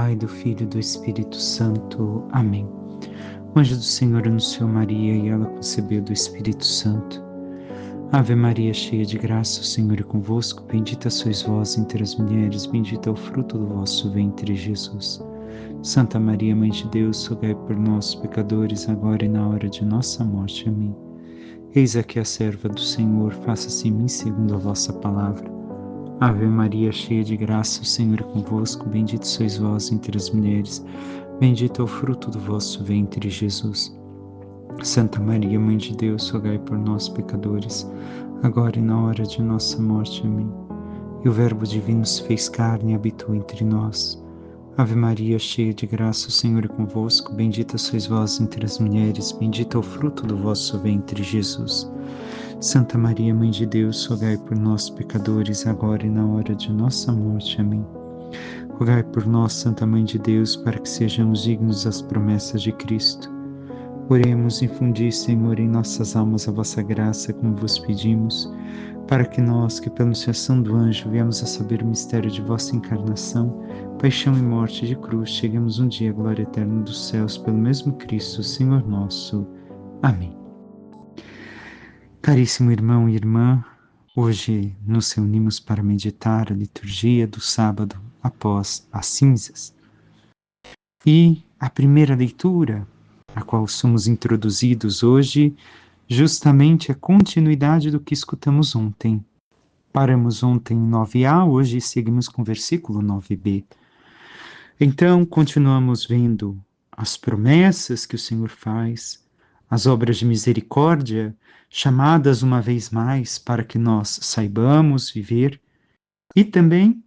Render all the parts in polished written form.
Pai, do Filho e do Espírito Santo. Amém. O anjo do Senhor anunciou Maria e ela concebeu do Espírito Santo. Ave Maria, cheia de graça, o Senhor é convosco. Bendita sois vós entre as mulheres, bendito é o fruto do vosso ventre, Jesus. Santa Maria, Mãe de Deus, rogai por nós, pecadores, agora e na hora de nossa morte. Amém. Eis aqui a serva do Senhor, faça-se em mim segundo a vossa palavra. Ave Maria, cheia de graça, o Senhor é convosco. Bendito sois vós entre as mulheres, bendito é o fruto do vosso ventre, Jesus. Santa Maria, Mãe de Deus, rogai por nós, pecadores, agora e na hora de nossa morte. Amém. E o Verbo divino se fez carne e habitou entre nós. Ave Maria, cheia de graça, o Senhor é convosco. Bendita sois vós entre as mulheres, bendito é o fruto do vosso ventre, Jesus. Santa Maria, Mãe de Deus, rogai por nós, pecadores, agora e na hora de nossa morte. Amém. Rogai por nós, Santa Mãe de Deus, para que sejamos dignos das promessas de Cristo. Oremos, infundi, Senhor, em nossas almas a vossa graça, como vos pedimos, para que nós, que pela anunciação do anjo viemos a saber o mistério de vossa encarnação, paixão e morte de cruz, cheguemos um dia à glória eterna dos céus, pelo mesmo Cristo, Senhor nosso. Amém. Caríssimo irmão e irmã, hoje nos reunimos para meditar a liturgia do sábado após as cinzas. E a primeira leitura, a qual somos introduzidos hoje, justamente a continuidade do que escutamos ontem. Paramos ontem em 9a, hoje seguimos com o versículo 9b. Então, continuamos vendo as promessas que o Senhor faz, as obras de misericórdia, chamadas uma vez mais para que nós saibamos viver, e também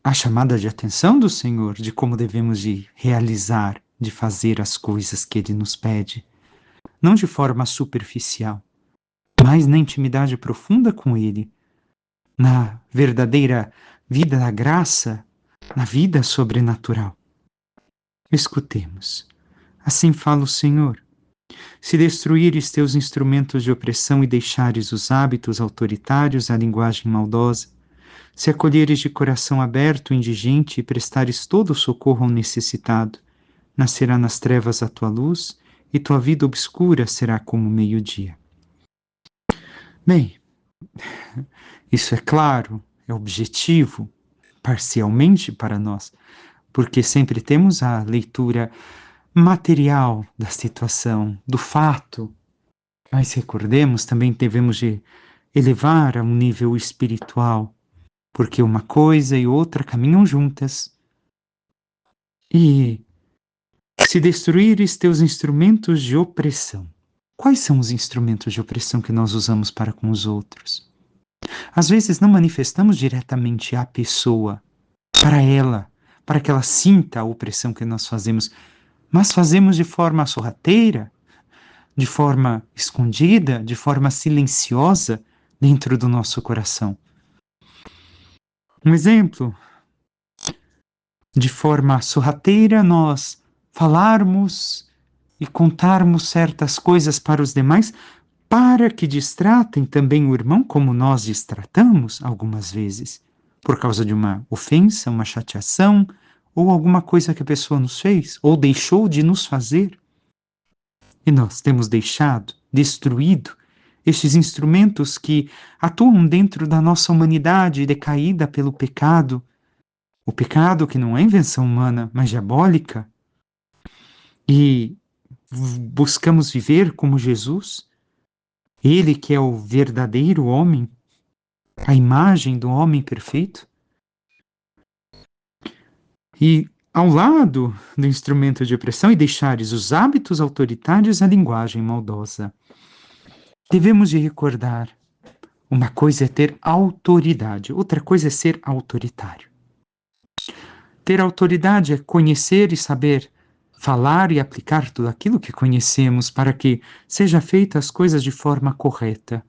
a chamada de atenção do Senhor, de como devemos de realizar, de fazer as coisas que Ele nos pede, não de forma superficial, mas na intimidade profunda com Ele, na verdadeira vida da graça, na vida sobrenatural. Escutemos. Assim fala o Senhor. Se destruíres teus instrumentos de opressão e deixares os hábitos autoritários, a linguagem maldosa, se acolheres de coração aberto o indigente e prestares todo o socorro ao necessitado, nascerá nas trevas a tua luz e tua vida obscura será como o meio-dia. Bem, isso é claro, é objetivo, parcialmente para nós, porque sempre temos a leitura material da situação, do fato, mas recordemos, também devemos de elevar a um nível espiritual, porque uma coisa e outra caminham juntas. E se destruíres teus instrumentos de opressão, quais são os instrumentos de opressão que nós usamos para com os outros? Às vezes não manifestamos diretamente à pessoa, para que ela sinta a opressão que nós fazemos, mas fazemos de forma sorrateira, de forma escondida, de forma silenciosa dentro do nosso coração. Um exemplo, de forma sorrateira nós falarmos e contarmos certas coisas para os demais, para que distratem também o irmão, como nós distratamos algumas vezes, por causa de uma ofensa, uma chateação, ou alguma coisa que a pessoa nos fez, ou deixou de nos fazer. E nós temos deixado, destruído, estes instrumentos que atuam dentro da nossa humanidade decaída pelo pecado, o pecado que não é invenção humana, mas diabólica, e buscamos viver como Jesus, Ele que é o verdadeiro homem, a imagem do homem perfeito. E ao lado do instrumento de opressão, e deixares os hábitos autoritários, a linguagem maldosa. Devemos de recordar, uma coisa é ter autoridade, outra coisa é ser autoritário. Ter autoridade é conhecer e saber falar e aplicar tudo aquilo que conhecemos para que seja feita as coisas de forma correta.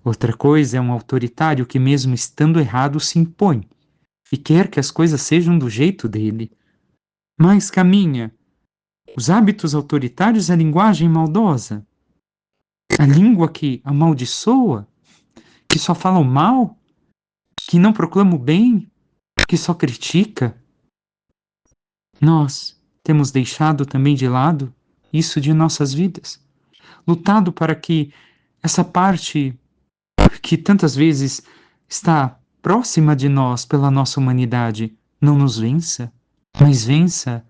Outra coisa é um autoritário que, mesmo estando errado, se impõe e quer que as coisas sejam do jeito dele. Mas caminha os hábitos autoritários, a linguagem maldosa, a língua que amaldiçoa, que só fala o mal, que não proclama o bem, que só critica. Nós temos deixado também de lado isso de nossas vidas, lutado para que essa parte que tantas vezes está próxima de nós pela nossa humanidade não nos vença, mas vença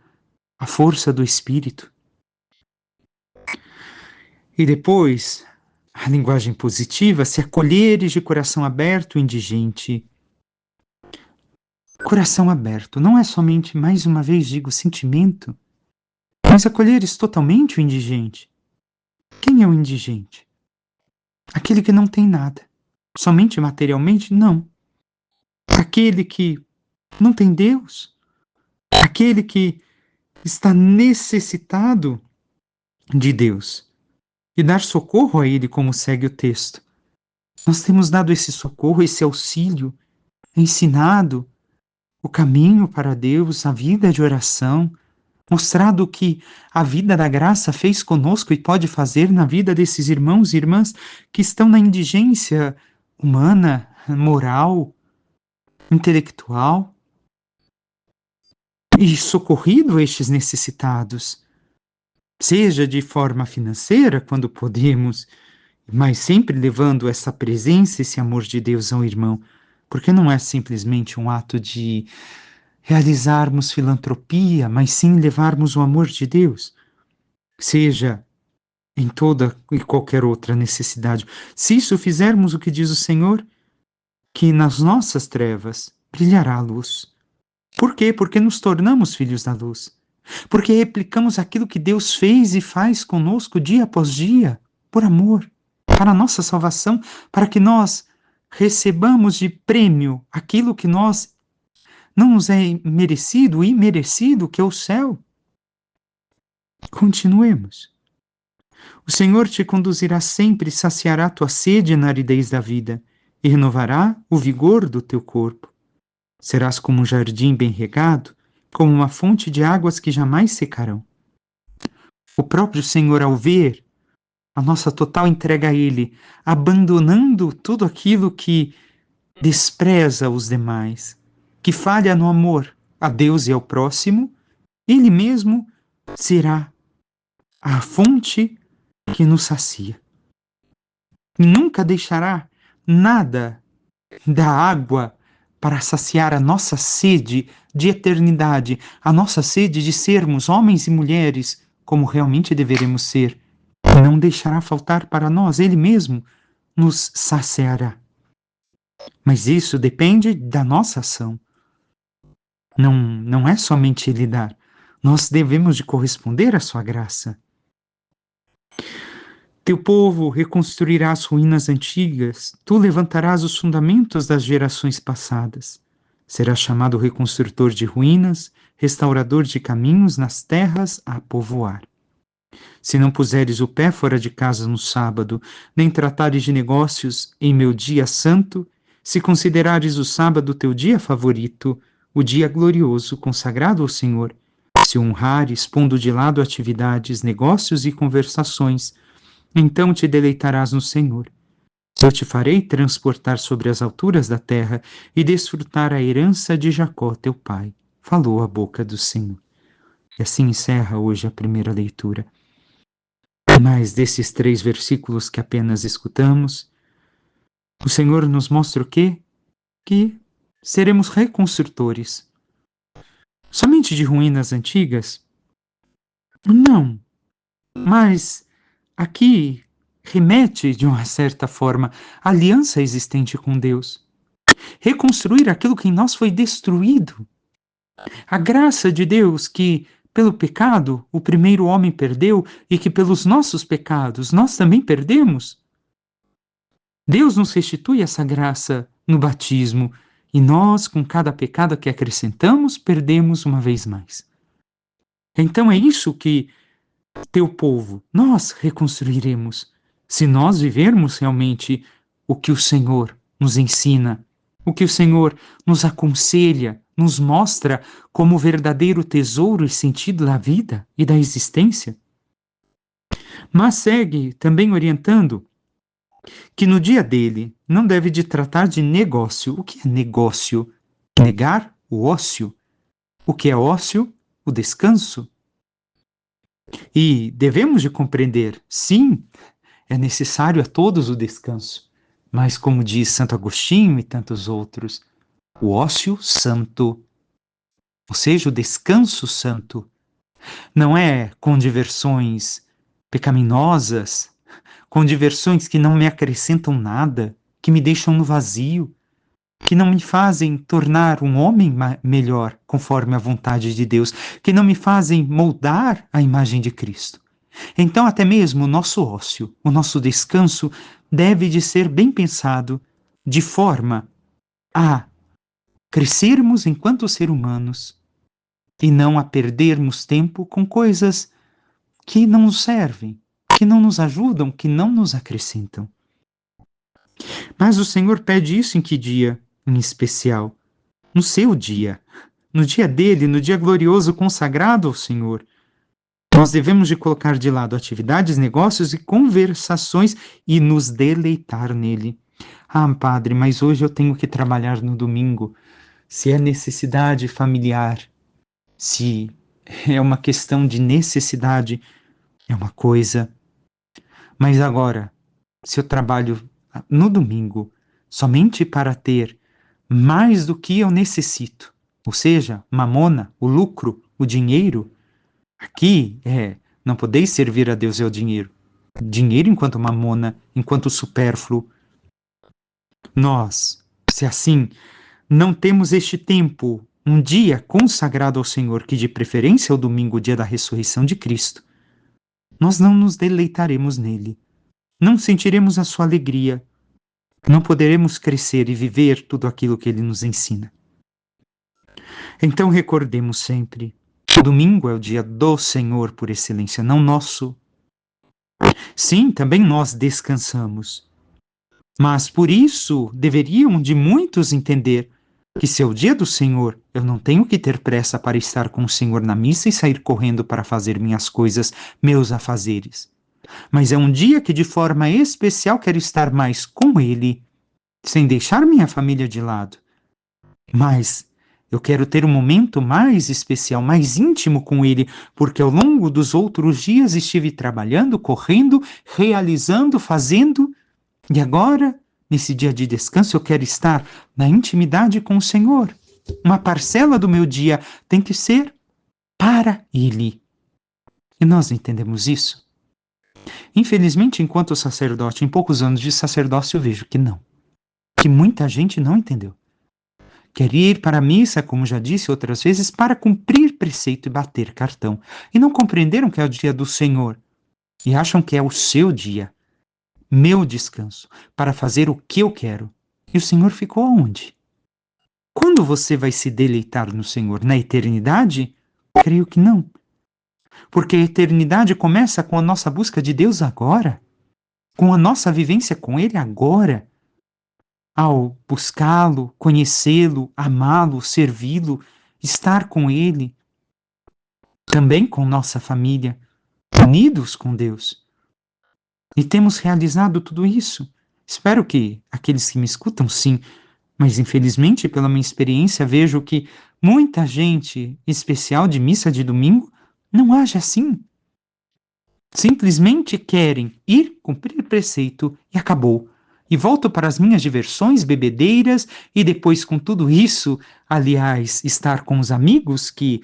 a força do Espírito. E depois, a linguagem positiva, se acolheres de coração aberto o indigente. Coração aberto não é somente, mais uma vez digo, sentimento, mas acolheres totalmente o indigente. Quem é o indigente? Aquele que não tem nada. Somente materialmente? Não. Aquele que não tem Deus. Aquele que está necessitado de Deus. E dar socorro a ele, como segue o texto. Nós temos dado esse socorro, esse auxílio, ensinado o caminho para Deus, a vida de oração, mostrado o que a vida da graça fez conosco e pode fazer na vida desses irmãos e irmãs que estão na indigência humana, moral, intelectual, e socorrido estes necessitados, seja de forma financeira, quando podemos, mas sempre levando essa presença, esse amor de Deus ao irmão, porque não é simplesmente um ato de realizarmos filantropia, mas sim levarmos o amor de Deus, seja em toda e qualquer outra necessidade. Se isso fizermos o que diz o Senhor, que nas nossas trevas brilhará a luz. Por quê? Porque nos tornamos filhos da luz. Porque replicamos aquilo que Deus fez e faz conosco dia após dia, por amor, para a nossa salvação, para que nós recebamos de prêmio aquilo que nós não nos é merecido, imerecido, que é o céu. Continuemos. O Senhor te conduzirá sempre e saciará tua sede na aridez da vida, e renovará o vigor do teu corpo. Serás como um jardim bem regado, como uma fonte de águas que jamais secarão. O próprio Senhor, ao ver a nossa total entrega a Ele, abandonando tudo aquilo que despreza os demais, que falha no amor a Deus e ao próximo, Ele mesmo será a fonte que nos sacia. Nunca deixará nada da água para saciar a nossa sede de eternidade, a nossa sede de sermos homens e mulheres como realmente deveremos ser. Não deixará faltar para nós, Ele mesmo nos saciará. Mas isso depende da nossa ação. Não é somente Ele dar. Nós devemos de corresponder à sua graça. Teu povo reconstruirá as ruínas antigas, tu levantarás os fundamentos das gerações passadas. Serás chamado reconstrutor de ruínas, restaurador de caminhos nas terras a povoar. Se não puseres o pé fora de casa no sábado, nem tratares de negócios em meu dia santo, se considerares o sábado teu dia favorito, o dia glorioso consagrado ao Senhor, se honrares, pondo de lado atividades, negócios e conversações, então te deleitarás no Senhor. Eu te farei transportar sobre as alturas da terra e desfrutar a herança de Jacó, teu pai. Falou a boca do Senhor. E assim encerra hoje a primeira leitura. Mas desses 3 versículos que apenas escutamos, o Senhor nos mostra o quê? Que seremos reconstrutores. Somente de ruínas antigas? Não. Mas aqui remete, de uma certa forma, à aliança existente com Deus. Reconstruir aquilo que em nós foi destruído. A graça de Deus que, pelo pecado, o primeiro homem perdeu e que pelos nossos pecados nós também perdemos. Deus nos restitui essa graça no batismo e nós, com cada pecado que acrescentamos, perdemos uma vez mais. Então é isso que teu povo, nós reconstruiremos, se nós vivermos realmente o que o Senhor nos ensina, o que o Senhor nos aconselha, nos mostra como o verdadeiro tesouro e sentido da vida e da existência. Mas segue também orientando que no dia dele não deve de tratar de negócio. O que é negócio? Negar o ócio. O que é ócio? o descanso. E devemos de compreender, sim, é necessário a todos o descanso. Mas como diz Santo Agostinho e tantos outros, o ócio santo, ou seja, o descanso santo, não é com diversões pecaminosas, com diversões que não me acrescentam nada, que me deixam no vazio, que não me fazem tornar um homem melhor conforme a vontade de Deus, que não me fazem moldar a imagem de Cristo. Então, até mesmo o nosso ócio, o nosso descanso, deve de ser bem pensado, de forma a crescermos enquanto seres humanos e não a perdermos tempo com coisas que não nos servem, que não nos ajudam, que não nos acrescentam. Mas o Senhor pede isso em que dia em especial? No seu dia, no dia dele, no dia glorioso consagrado ao Senhor. Nós devemos de colocar de lado atividades, negócios e conversações e nos deleitar nele. Ah, padre, mas hoje eu tenho que trabalhar no domingo. Se é necessidade familiar, se é uma questão de necessidade, é uma coisa. Mas agora, se eu trabalho no domingo somente para ter mais do que eu necessito, ou seja, mamona, o lucro, o dinheiro, aqui não podeis servir a Deus é o dinheiro. Dinheiro enquanto mamona, enquanto supérfluo. Nós, se assim, não temos este tempo, um dia consagrado ao Senhor, que de preferência é o domingo, o dia da ressurreição de Cristo, nós não nos deleitaremos nele, não sentiremos a sua alegria, não poderemos crescer e viver tudo aquilo que ele nos ensina. Então recordemos sempre, o domingo é o dia do Senhor por excelência, não nosso. Sim, também nós descansamos. Mas por isso deveriam de muitos entender que se é o dia do Senhor, eu não tenho que ter pressa para estar com o Senhor na missa e sair correndo para fazer minhas coisas, meus afazeres. Mas é um dia que de forma especial quero estar mais com Ele, sem deixar minha família de lado. Mas eu quero ter um momento mais especial, mais íntimo com Ele, porque ao longo dos outros dias estive trabalhando, correndo, realizando, fazendo, e agora, nesse dia de descanso, eu quero estar na intimidade com o Senhor. Uma parcela do meu dia tem que ser para Ele. E nós entendemos isso? Infelizmente, enquanto sacerdote, em poucos anos de sacerdócio, eu vejo que não. Que muita gente não entendeu. Quer ir para a missa, como já disse outras vezes, para cumprir preceito e bater cartão. E não compreenderam que é o dia do Senhor. E acham que é o seu dia, meu descanso, para fazer o que eu quero. E o Senhor ficou aonde? Quando você vai se deleitar no Senhor? Na eternidade? Creio que não. Porque a eternidade começa com a nossa busca de Deus agora, com a nossa vivência com Ele agora. Ao buscá-lo, conhecê-lo, amá-lo, servi-lo, estar com Ele, também com nossa família, unidos com Deus. E temos realizado tudo isso. Espero que aqueles que me escutam, sim, mas infelizmente, pela minha experiência, vejo que muita gente, em especial de missa de domingo, não age assim. Simplesmente querem ir cumprir preceito e acabou. E volto para as minhas diversões, bebedeiras, e depois com tudo isso, aliás, estar com os amigos que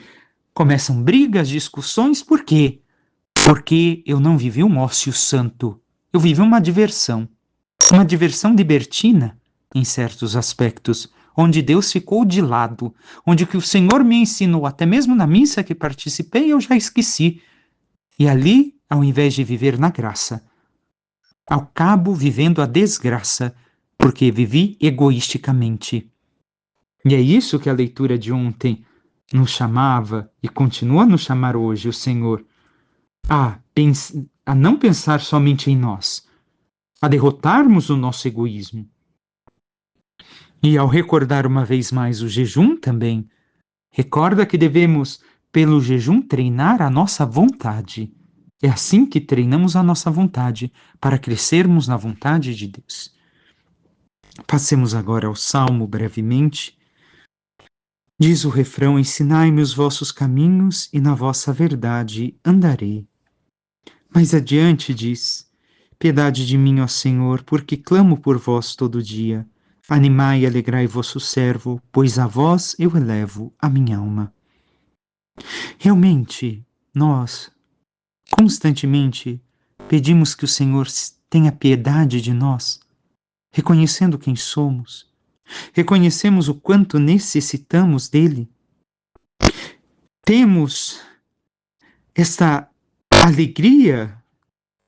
começam brigas, discussões, por quê? Porque eu não vivi um ócio santo. Eu vivi uma diversão libertina, em certos aspectos, onde Deus ficou de lado, onde o que o Senhor me ensinou, até mesmo na missa que participei, eu já esqueci. E ali, ao invés de viver na graça, ao cabo vivendo a desgraça, porque vivi egoisticamente. E é isso que a leitura de ontem nos chamava e continua a nos chamar hoje, o Senhor, a não pensar somente em nós, a derrotarmos o nosso egoísmo. E ao recordar uma vez mais o jejum também, recorda que devemos, pelo jejum, treinar a nossa vontade. É assim que treinamos a nossa vontade, para crescermos na vontade de Deus. Passemos agora ao Salmo brevemente. Diz o refrão: ensinai-me os vossos caminhos e na vossa verdade andarei. Mais adiante diz: piedade de mim, ó Senhor, porque clamo por vós todo dia. Animai e alegrai vosso servo, pois a vós eu elevo a minha alma. Realmente, nós constantemente pedimos que o Senhor tenha piedade de nós, reconhecendo quem somos, reconhecemos o quanto necessitamos dele. Temos esta alegria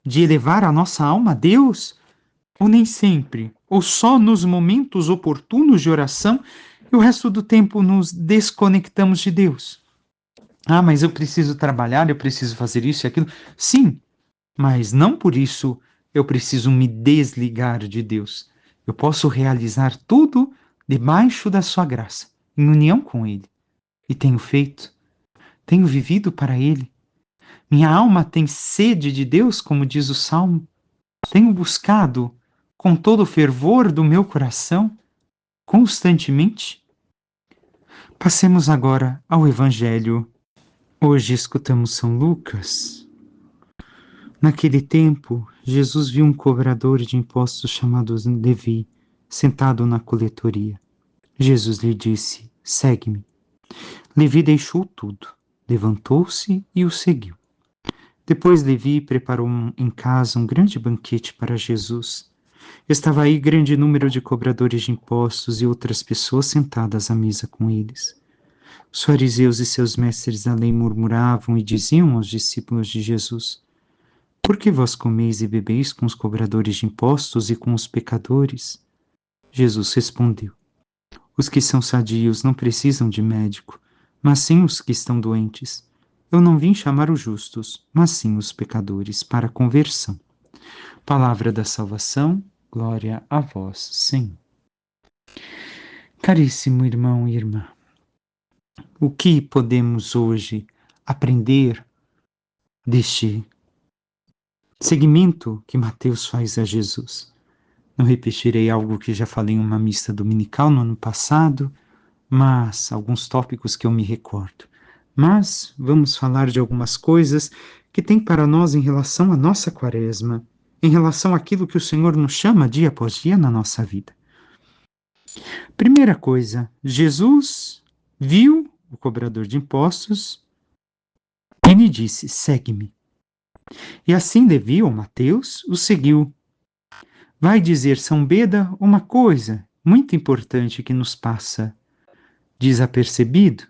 de elevar a nossa alma a Deus, ou nem sempre, ou só nos momentos oportunos de oração e o resto do tempo nos desconectamos de Deus. Ah, mas eu preciso trabalhar, eu preciso fazer isso e aquilo. Sim, mas não por isso eu preciso me desligar de Deus. Eu posso realizar tudo debaixo da sua graça, em união com Ele. E tenho feito, tenho vivido para Ele. Minha alma tem sede de Deus, como diz o Salmo. Tenho buscado com todo o fervor do meu coração, constantemente. Passemos agora ao Evangelho. Hoje escutamos São Lucas. Naquele tempo, Jesus viu um cobrador de impostos chamado Levi, sentado na coletoria. Jesus lhe disse: segue-me. Levi deixou tudo, levantou-se e o seguiu. Depois Levi preparou em casa um grande banquete para Jesus. Estava aí grande número de cobradores de impostos e outras pessoas sentadas à mesa com eles. Os fariseus e seus mestres da lei murmuravam e diziam aos discípulos de Jesus: por que vós comeis e bebeis com os cobradores de impostos e com os pecadores? Jesus respondeu: os que são sadios não precisam de médico, mas sim os que estão doentes. Eu não vim chamar os justos, mas sim os pecadores para a conversão. Palavra da salvação, glória a vós, Senhor. Caríssimo irmão e irmã, o que podemos hoje aprender deste seguimento que Mateus faz a Jesus? Não repetirei algo que já falei em uma missa dominical no ano passado, mas alguns tópicos que eu me recordo. Mas vamos falar de algumas coisas que tem para nós em relação à nossa quaresma, em relação àquilo que o Senhor nos chama dia após dia na nossa vida. Primeira coisa, Jesus viu o cobrador de impostos e lhe disse: segue-me. E assim Levi, ou Mateus, o seguiu. Vai dizer São Beda uma coisa muito importante que nos passa desapercebido.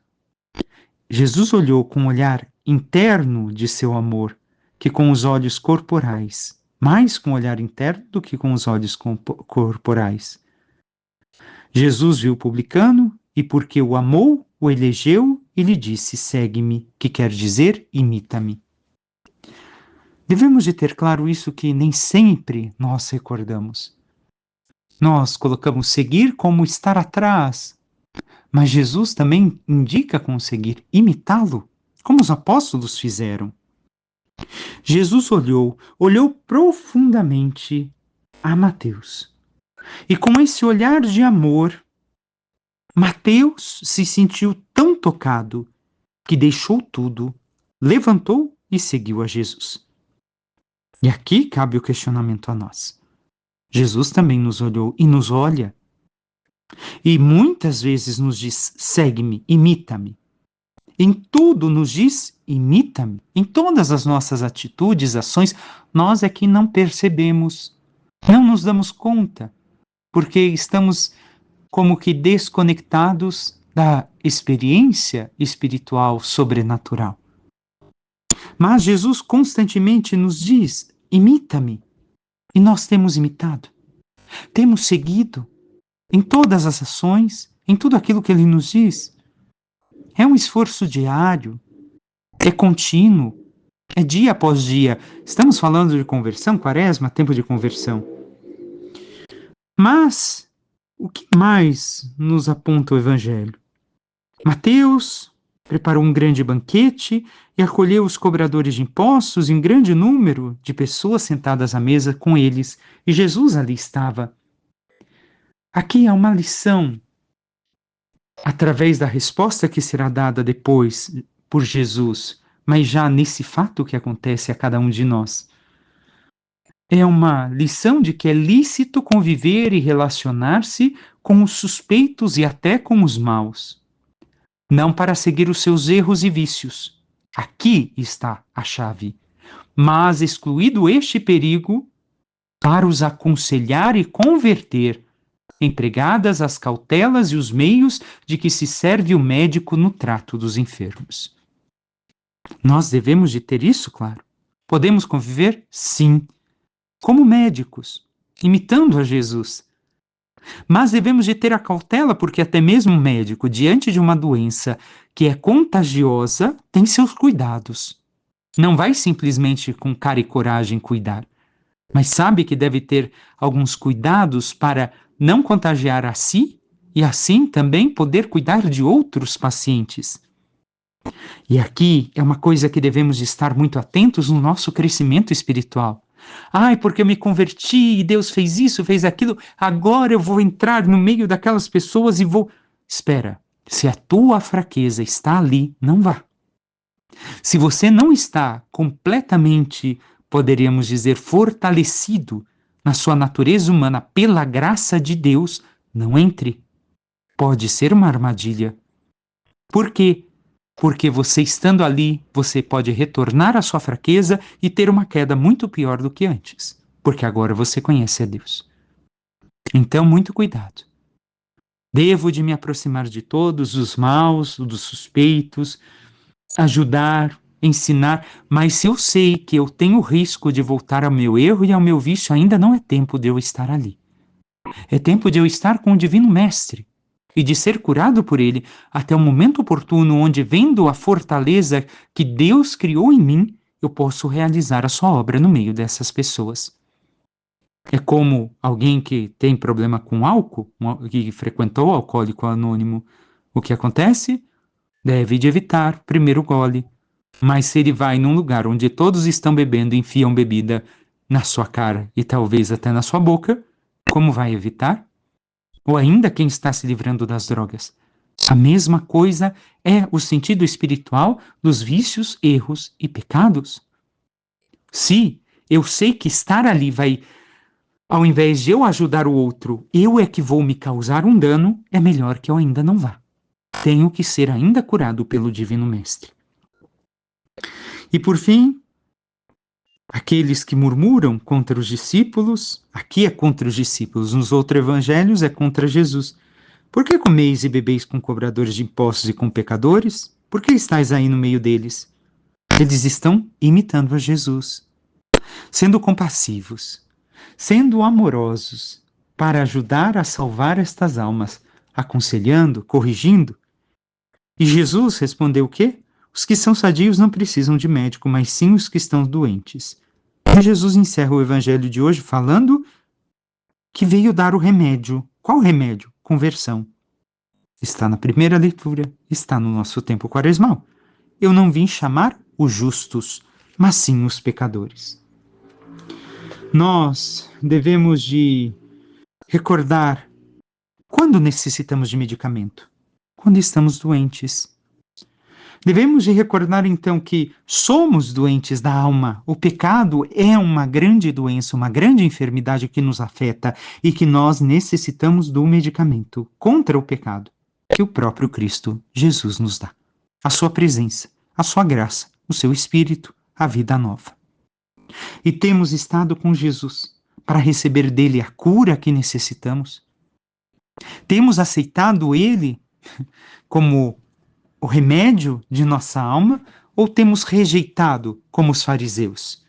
Jesus olhou com o olhar interno de seu amor, que com os olhos corporais, mais com o olhar interno do que com os olhos corporais. Jesus viu o publicano e, porque o amou, o elegeu e lhe disse: segue-me, que quer dizer, imita-me. Devemos de ter claro isso, que nem sempre nós recordamos. Nós colocamos seguir como estar atrás, mas Jesus também indica conseguir imitá-lo, como os apóstolos fizeram. Jesus olhou profundamente a Mateus. E com esse olhar de amor, Mateus se sentiu tão tocado que deixou tudo, levantou e seguiu a Jesus. E aqui cabe o questionamento a nós. Jesus também nos olhou e nos olha. E muitas vezes nos diz: segue-me, imita-me. Em tudo nos diz: imita-me. Em todas as nossas atitudes, ações, nós é que não percebemos, não nos damos conta, porque estamos como que desconectados da experiência espiritual sobrenatural. Mas Jesus constantemente nos diz: imita-me. E nós temos imitado, temos seguido em todas as ações, em tudo aquilo que ele nos diz. É um esforço diário, é contínuo, é dia após dia. Estamos falando de conversão, quaresma, tempo de conversão. Mas o que mais nos aponta o Evangelho? Mateus preparou um grande banquete e acolheu os cobradores de impostos e um grande número de pessoas sentadas à mesa com eles, e Jesus ali estava. Aqui há uma lição através da resposta que será dada depois por Jesus, mas já nesse fato que acontece a cada um de nós. É uma lição de que é lícito conviver e relacionar-se com os suspeitos e até com os maus, não para seguir os seus erros e vícios. Aqui está a chave. Mas, excluído este perigo, para os aconselhar e converter, empregadas as cautelas e os meios de que se serve o médico no trato dos enfermos. Nós devemos de ter isso claro. Podemos conviver? Sim, como médicos, imitando a Jesus. Mas devemos de ter a cautela, porque até mesmo o médico, diante de uma doença que é contagiosa, tem seus cuidados. Não vai simplesmente com cara e coragem cuidar, mas sabe que deve ter alguns cuidados para não contagiar a si e assim também poder cuidar de outros pacientes. E aqui é uma coisa que devemos estar muito atentos no nosso crescimento espiritual. Ai, porque eu me converti e Deus fez isso, fez aquilo, agora eu vou entrar no meio daquelas pessoas e vou. Espera, se a tua fraqueza está ali, não vá. Se você não está completamente, poderíamos dizer, fortalecido na sua natureza humana pela graça de Deus, não entre. Pode ser uma armadilha. Por quê? Porque você estando ali, você pode retornar à sua fraqueza e ter uma queda muito pior do que antes, porque agora você conhece a Deus. Então, muito cuidado. Devo de me aproximar de todos os maus, dos suspeitos, ajudar, ensinar, mas se eu sei que eu tenho risco de voltar ao meu erro e ao meu vício, ainda não é tempo de eu estar ali. É tempo de eu estar com o Divino Mestre e de ser curado por ele até o momento oportuno onde, vendo a fortaleza que Deus criou em mim, eu posso realizar a sua obra no meio dessas pessoas. É como alguém que tem problema com álcool, que frequentou o Alcoólico Anônimo. O que acontece? Deve de evitar o primeiro gole. Mas se ele vai num lugar onde todos estão bebendo e enfiam bebida na sua cara e talvez até na sua boca, como vai evitar? Ou ainda quem está se livrando das drogas. A mesma coisa é o sentido espiritual dos vícios, erros e pecados. Se eu sei que estar ali vai, ao invés de eu ajudar o outro, eu é que vou me causar um dano, é melhor que eu ainda não vá. Tenho que ser ainda curado pelo Divino Mestre. E por fim, aqueles que murmuram contra os discípulos, aqui é contra os discípulos, nos outros evangelhos é contra Jesus. Por que comeis e bebeis com cobradores de impostos e com pecadores? Por que estáis aí no meio deles? Eles estão imitando a Jesus, sendo compassivos, sendo amorosos, para ajudar a salvar estas almas, aconselhando, corrigindo. E Jesus respondeu o quê? Os que são sadios não precisam de médico, mas sim os que estão doentes. E Jesus encerra o evangelho de hoje falando que veio dar o remédio. Qual remédio? Conversão. Está na primeira leitura, está no nosso tempo quaresmal. Eu não vim chamar os justos, mas sim os pecadores. Nós devemos de recordar quando necessitamos de medicamento, quando estamos doentes. Devemos de recordar então que somos doentes da alma. O pecado é uma grande doença, uma grande enfermidade que nos afeta e que nós necessitamos do medicamento contra o pecado que o próprio Cristo Jesus nos dá. A sua presença, a sua graça, o seu espírito, a vida nova. E temos estado com Jesus para receber dele a cura que necessitamos. Temos aceitado ele como o remédio de nossa alma ou temos rejeitado como os fariseus,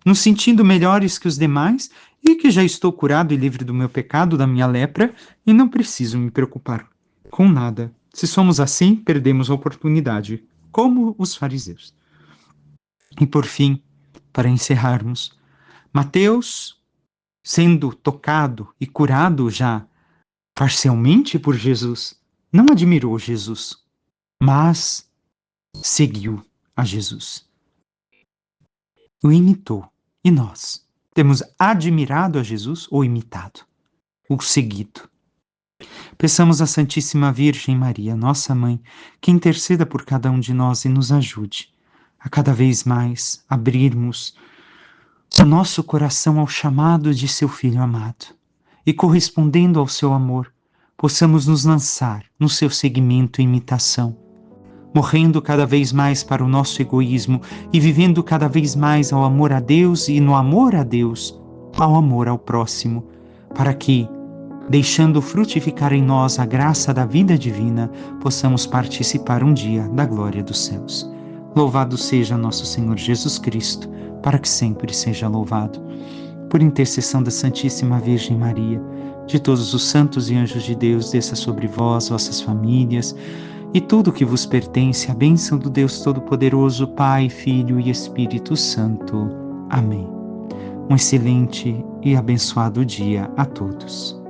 nos sentindo melhores que os demais e que já estou curado e livre do meu pecado, da minha lepra e não preciso me preocupar com nada. Se somos assim, perdemos a oportunidade, como os fariseus. E por fim, para encerrarmos, Mateus, sendo tocado e curado já parcialmente por Jesus, não admirou Jesus, mas seguiu a Jesus. O imitou. E nós? Temos admirado a Jesus ou imitado? Ou seguido? Peçamos à Santíssima Virgem Maria, nossa Mãe, que interceda por cada um de nós e nos ajude a cada vez mais abrirmos o nosso coração ao chamado de seu Filho amado e, correspondendo ao seu amor, possamos nos lançar no seu seguimento e imitação, morrendo cada vez mais para o nosso egoísmo e vivendo cada vez mais ao amor a Deus e no amor a Deus, ao amor ao próximo, para que, deixando frutificar em nós a graça da vida divina, possamos participar um dia da glória dos céus. Louvado seja nosso Senhor Jesus Cristo, para que sempre seja louvado. Por intercessão da Santíssima Virgem Maria, de todos os santos e anjos de Deus, desça sobre vós, vossas famílias, e tudo que vos pertence, a bênção do Deus Todo-Poderoso, Pai, Filho e Espírito Santo. Amém. Um excelente e abençoado dia a todos.